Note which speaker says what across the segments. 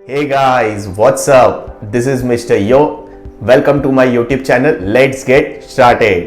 Speaker 1: Hey guys, what's up? This is Mr. Yo. Welcome to my YouTube channel. Let's get started.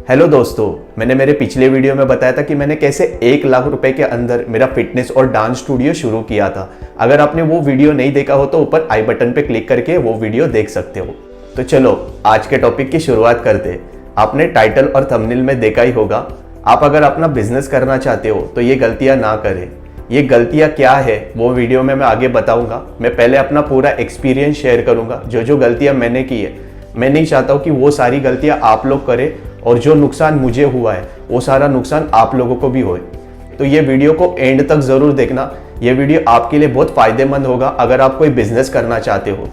Speaker 1: Hello दोस्तों, मैंने मेरे पिछले video में बताया था कि मैंने कैसे 1 लाख रुपए के अंदर मेरा फिटनेस और डांस स्टूडियो शुरू किया था। अगर आपने वो वीडियो नहीं देखा हो तो ऊपर आई बटन पे क्लिक करके वो वीडियो देख सकते हो। तो चलो आज के टॉपिक की शुरुआत करते हैं। आपने टाइटल और थंबनेल में देखा ही होगा, आप अगर अपना बिजनेस करना चाहते हो तो ये गलतियां ना करें। ये गलतियां क्या है वो वीडियो में मैं आगे बताऊंगा। मैं पहले अपना पूरा एक्सपीरियंस शेयर करूंगा, जो गलतियां मैंने की है। मैं नहीं चाहता हूं कि वो सारी गलतियां आप लोग करें और जो नुकसान मुझे हुआ है वो सारा नुकसान आप लोगों को भी होए। तो ये वीडियो को एंड तक ज़रूर देखना। ये वीडियो आपके लिए बहुत फ़ायदेमंद होगा अगर आप कोई बिजनेस करना चाहते हो।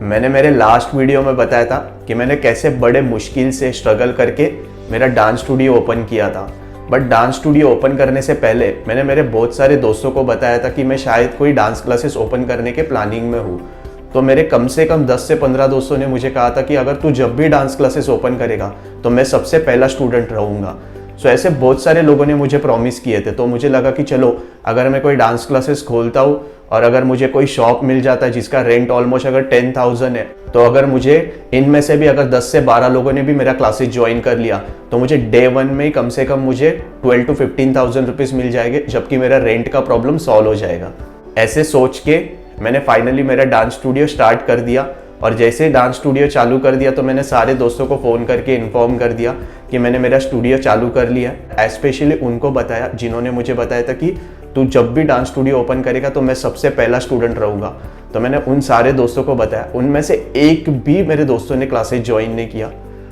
Speaker 1: मैंने मेरे लास्ट वीडियो में बताया था कि मैंने कैसे बड़े मुश्किल से स्ट्रगल करके मेरा डांस स्टूडियो ओपन किया था। बट डांस स्टूडियो ओपन करने से पहले मैंने मेरे बहुत सारे दोस्तों को बताया था कि मैं शायद कोई डांस क्लासेस ओपन करने के प्लानिंग में हूँ। तो मेरे कम से कम 10 से 15 दोस्तों ने मुझे कहा था कि अगर तू जब भी डांस क्लासेस ओपन करेगा तो मैं सबसे पहला स्टूडेंट रहूँगा। सो ऐसे बहुत सारे लोगों ने मुझे प्रॉमिस किए थे। तो मुझे लगा कि चलो अगर मैं कोई डांस क्लासेस खोलता हूँ और अगर मुझे कोई शॉप मिल जाता है जिसका रेंट ऑलमोस्ट अगर 10,000 है, तो अगर मुझे इनमें से भी अगर 10 से 12 लोगों ने भी मेरा क्लासेस ज्वाइन कर लिया तो मुझे डे 1 में ही कम से कम मुझे 12 to 15,000 रुपीज़ मिल जाएंगे, जबकि मेरा रेंट का प्रॉब्लम सॉल्व हो जाएगा। ऐसे सोच के मैंने फाइनली मेरा डांस स्टूडियो स्टार्ट कर दिया। और जैसे डांस स्टूडियो चालू कर दिया तो मैंने सारे दोस्तों को फ़ोन करके इन्फॉर्म कर दिया कि मैंने मेरा स्टूडियो चालू कर लिया है। स्पेशली उनको बताया जिन्होंने मुझे बताया था कि तू जब भी डांस स्टूडियो ओपन करेगा तो मैं सबसे पहला स्टूडेंट रहूँगा। तो मैंने उन सारे दोस्तों को बताया। उनमें से एक भी मेरे दोस्तों ने क्लासेस ज्वाइन नहीं किया।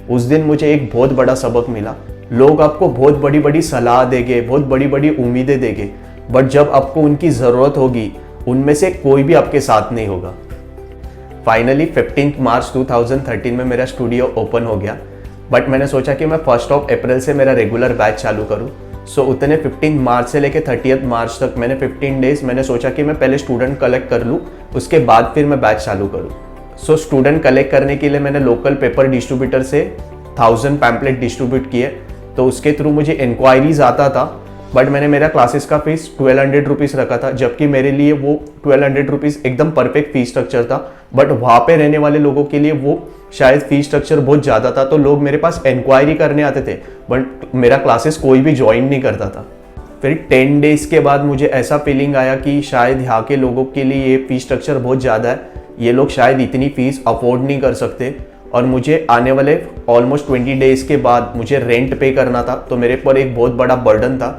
Speaker 1: उस दिन मुझे एक बहुत बड़ा सबक मिला। लोग आपको बहुत बड़ी बड़ी सलाह देंगे, बहुत बड़ी बड़ी उम्मीदें देंगे, बट जब आपको उनकी ज़रूरत होगी उनमें से कोई भी आपके साथ नहीं होगा। फाइनली 15 मार्च 2013 में मेरा स्टूडियो ओपन हो गया। बट मैंने सोचा कि मैं 1 अप्रैल से मेरा रेगुलर बैच चालू करूं। सो उतने 15 मार्च से लेके 30 मार्च तक मैंने 15 डेज मैंने सोचा कि मैं पहले स्टूडेंट कलेक्ट कर लूँ, उसके बाद फिर मैं बैच चालू करूँ। सो स्टूडेंट कलेक्ट करने के लिए मैंने लोकल पेपर डिस्ट्रीब्यूटर से 1000 पैम्पलेट डिस्ट्रीब्यूट किए। तो उसके थ्रू मुझे इंक्वायरीज आता था। बट मैंने मेरा क्लासेस का फीस 1200 रुपीज़ रखा था, जबकि मेरे लिए वो 1200 रुपीज़ एकदम परफेक्ट फीस स्ट्रक्चर था। बट वहाँ पे रहने वाले लोगों के लिए वो शायद फीस स्ट्रक्चर बहुत ज़्यादा था। तो लोग मेरे पास इंक्वायरी करने आते थे बट मेरा क्लासेस कोई भी ज्वाइन नहीं करता था। फिर 10 डेज़ के बाद मुझे ऐसा फीलिंग आया कि शायद यहाँ के लोगों के लिए ये फीस स्ट्रक्चर बहुत ज़्यादा है, ये लोग शायद इतनी फ़ीस अफोर्ड नहीं कर सकते। और मुझे आने वाले ऑलमोस्ट 20 डेज़ के बाद मुझे रेंट पे करना था। तो मेरे पर एक बहुत बड़ा बर्डन था।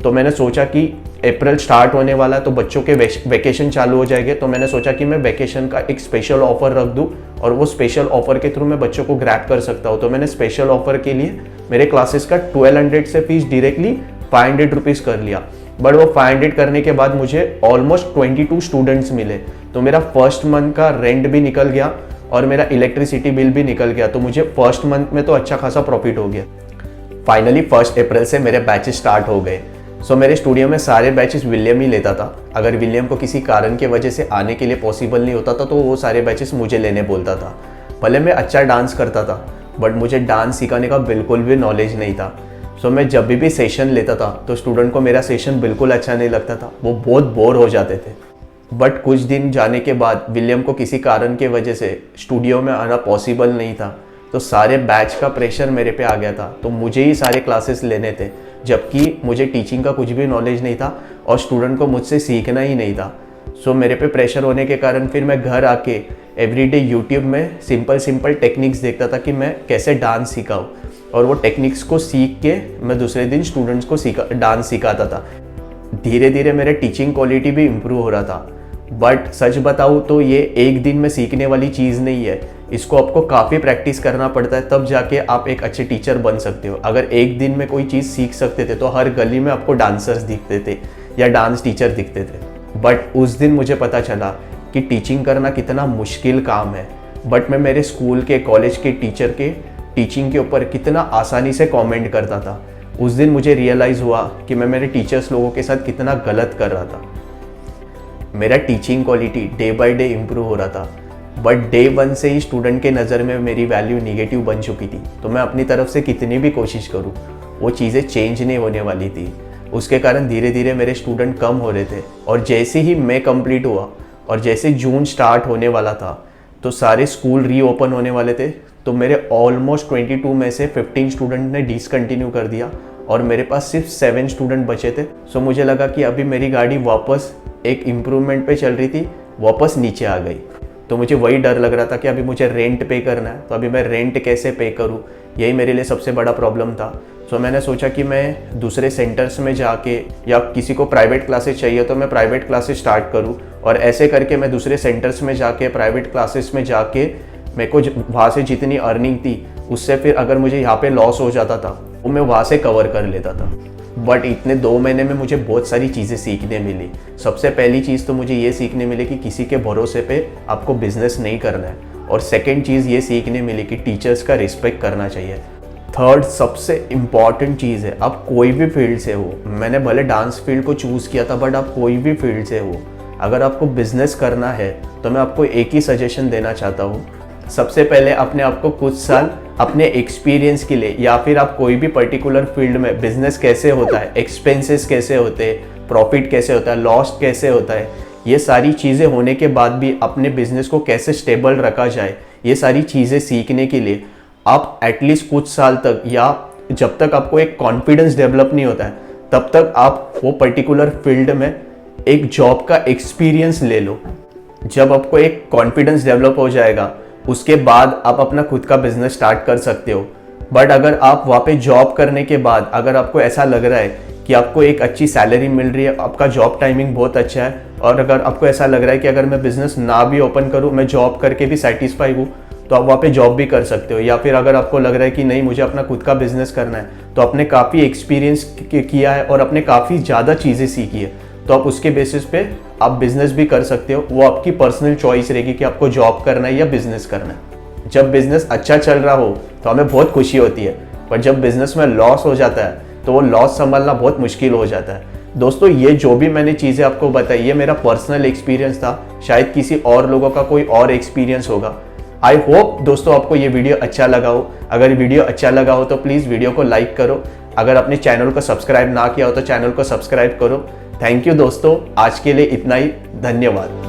Speaker 1: तो मैंने सोचा कि अप्रैल स्टार्ट होने वाला है तो बच्चों के वैकेशन चालू हो जाएंगे। तो मैंने सोचा कि मैं वैकेशन का एक स्पेशल ऑफर रख दूं और वो स्पेशल ऑफर के थ्रू मैं बच्चों को ग्रैब कर सकता हूं। तो मैंने स्पेशल ऑफर के लिए मेरे क्लासेस का 1200 से फीस डायरेक्टली 500 रुपीज़ कर लिया। बट वो 500 करने के बाद मुझे ऑलमोस्ट 22 स्टूडेंट्स मिले। तो मेरा फर्स्ट मंथ का रेंट भी निकल गया और मेरा इलेक्ट्रिसिटी बिल भी निकल गया। तो मुझे फर्स्ट मंथ में तो अच्छा खासा प्रॉफिट हो गया। फाइनली 1 अप्रैल से मेरे बैचेस स्टार्ट हो गए। सो मेरे स्टूडियो में सारे बैचेस विलियम ही लेता था। अगर विलियम को किसी कारण की वजह से आने के लिए पॉसिबल नहीं होता था तो वो सारे बैचेस मुझे लेने बोलता था। भले मैं अच्छा डांस करता था बट मुझे डांस सिखाने का बिल्कुल भी नॉलेज नहीं था। सो मैं जब भी सेशन लेता था तो स्टूडेंट को मेरा सेशन बिल्कुल अच्छा नहीं लगता था, वो बहुत बोर हो जाते थे। बट कुछ दिन जाने के बाद विलियम को किसी कारण की वजह से स्टूडियो में आना पॉसिबल नहीं था। तो सारे बैच का प्रेशर मेरे पे आ गया था। तो मुझे ही सारे क्लासेस लेने थे, जबकि मुझे टीचिंग का कुछ भी नॉलेज नहीं था और स्टूडेंट को मुझसे सीखना ही नहीं था। सो मेरे पे प्रेशर होने के कारण फिर मैं घर आके एवरीडे यूट्यूब में सिंपल टेक्निक्स देखता था कि मैं कैसे डांस सिखाऊं। और वो टेक्निक्स को सीख के मैं दूसरे दिन स्टूडेंट्स को डांस सिखाता था। धीरे धीरे मेरे टीचिंग क्वालिटी भी इम्प्रूव हो रहा था। बट सच बताऊँ तो ये एक दिन में सीखने वाली चीज़ नहीं है। इसको आपको काफ़ी प्रैक्टिस करना पड़ता है, तब जाके आप एक अच्छे टीचर बन सकते हो। अगर एक दिन में कोई चीज़ सीख सकते थे तो हर गली में आपको डांसर्स दिखते थे या डांस टीचर दिखते थे। बट उस दिन मुझे पता चला कि टीचिंग करना कितना मुश्किल काम है। बट मैं मेरे स्कूल के कॉलेज के टीचर के टीचिंग के ऊपर कितना आसानी से कमेंट करता था। उस दिन मुझे रियलाइज़ हुआ कि मैं मेरे टीचर्स लोगों के साथ कितना गलत कर रहा था। मेरा teaching quality day by day improve हो रहा था। बट डे 1 से ही स्टूडेंट के नज़र में मेरी वैल्यू निगेटिव बन चुकी थी। तो मैं अपनी तरफ से कितनी भी कोशिश करूँ वो चीज़ें चेंज नहीं होने वाली थी। उसके कारण धीरे धीरे मेरे स्टूडेंट कम हो रहे थे। और जैसे ही मैं कंप्लीट हुआ और जैसे जून स्टार्ट होने वाला था तो सारे स्कूल रीओपन होने वाले थे, तो मेरे ऑलमोस्ट 22 में से 15 स्टूडेंट ने डिसकंटिन्यू कर दिया और मेरे पास सिर्फ 7 स्टूडेंट बचे थे। सो मुझे लगा कि अभी मेरी गाड़ी वापस एक इम्प्रूवमेंट पे चल रही थी, वापस नीचे आ गई। तो मुझे वही डर लग रहा था कि अभी मुझे रेंट पे करना है, तो अभी मैं रेंट कैसे पे करूँ, यही मेरे लिए सबसे बड़ा प्रॉब्लम था। सो मैंने सोचा कि मैं दूसरे सेंटर्स में जाके, या किसी को प्राइवेट क्लासेस चाहिए तो मैं प्राइवेट क्लासेस स्टार्ट करूँ, और ऐसे करके मैं दूसरे सेंटर्स में जाके, प्राइवेट क्लासेस में जाके मेरे को वहाँ से जितनी अर्निंग थी उससे फिर अगर मुझे यहाँ पे लॉस हो जाता था वो मैं वहाँ से कवर कर लेता था। बट इतने 2 महीने में मुझे बहुत सारी चीज़ें सीखने मिली। सबसे पहली चीज़ तो मुझे ये सीखने मिली कि किसी के भरोसे पे आपको बिजनेस नहीं करना है, और सेकंड चीज़ ये सीखने मिली कि टीचर्स का रिस्पेक्ट करना चाहिए। थर्ड सबसे इम्पॉर्टेंट चीज़ है, आप कोई भी फील्ड से हो, मैंने भले डांस फील्ड को चूज़ किया था बट आप कोई भी फील्ड से हो, अगर आपको बिजनेस करना है तो मैं आपको एक ही सजेशन देना चाहता हूँ। सबसे पहले अपने आप को कुछ साल अपने एक्सपीरियंस के लिए, या फिर आप कोई भी पर्टिकुलर फील्ड में बिजनेस कैसे होता है, एक्सपेंसेस कैसे होते हैं, प्रॉफिट कैसे होता है, लॉस कैसे होता है, ये सारी चीज़ें होने के बाद भी अपने बिजनेस को कैसे स्टेबल रखा जाए, ये सारी चीज़ें सीखने के लिए आप एटलीस्ट कुछ साल तक, या जब तक आपको एक कॉन्फिडेंस डेवलप नहीं होता है तब तक आप वो पर्टिकुलर फील्ड में एक जॉब का एक्सपीरियंस ले लो। जब आपको एक कॉन्फिडेंस डेवलप हो जाएगा उसके बाद आप अपना खुद का बिजनेस स्टार्ट कर सकते हो। बट अगर आप वहाँ पे जॉब करने के बाद अगर आपको ऐसा लग रहा है कि आपको एक अच्छी सैलरी मिल रही है, आपका जॉब टाइमिंग बहुत अच्छा है, और अगर आपको ऐसा लग रहा है कि अगर मैं बिजनेस ना भी ओपन करूँ, मैं जॉब करके भी सेटिस्फाई हूँ, तो आप वहाँ पे जॉब भी कर सकते हो। या फिर अगर आपको लग रहा है कि नहीं मुझे अपना खुद का बिजनेस करना है, तो आपने काफ़ी एक्सपीरियंस किया है और आपने काफ़ी ज़्यादा चीज़ें सीखी है, तो आप उसके बेसिस पे आप बिजनेस भी कर सकते हो। वो आपकी पर्सनल चॉइस रहेगी कि आपको जॉब करना है या बिजनेस करना है। जब बिजनेस अच्छा चल रहा हो तो हमें बहुत खुशी होती है, पर जब बिजनेस में लॉस हो जाता है तो वो लॉस संभालना बहुत मुश्किल हो जाता है। दोस्तों, ये जो भी मैंने चीज़ें आपको बताई, ये मेरा पर्सनल एक्सपीरियंस था, शायद किसी और लोगों का कोई और एक्सपीरियंस होगा। आई होप दोस्तों आपको ये वीडियो अच्छा लगा हो। अगर वीडियो अच्छा लगा हो तो प्लीज़ वीडियो को लाइक करो। अगर अपने चैनल को सब्सक्राइब ना किया हो तो चैनल को सब्सक्राइब करो। थैंक यू दोस्तों, आज के लिए इतना ही, धन्यवाद।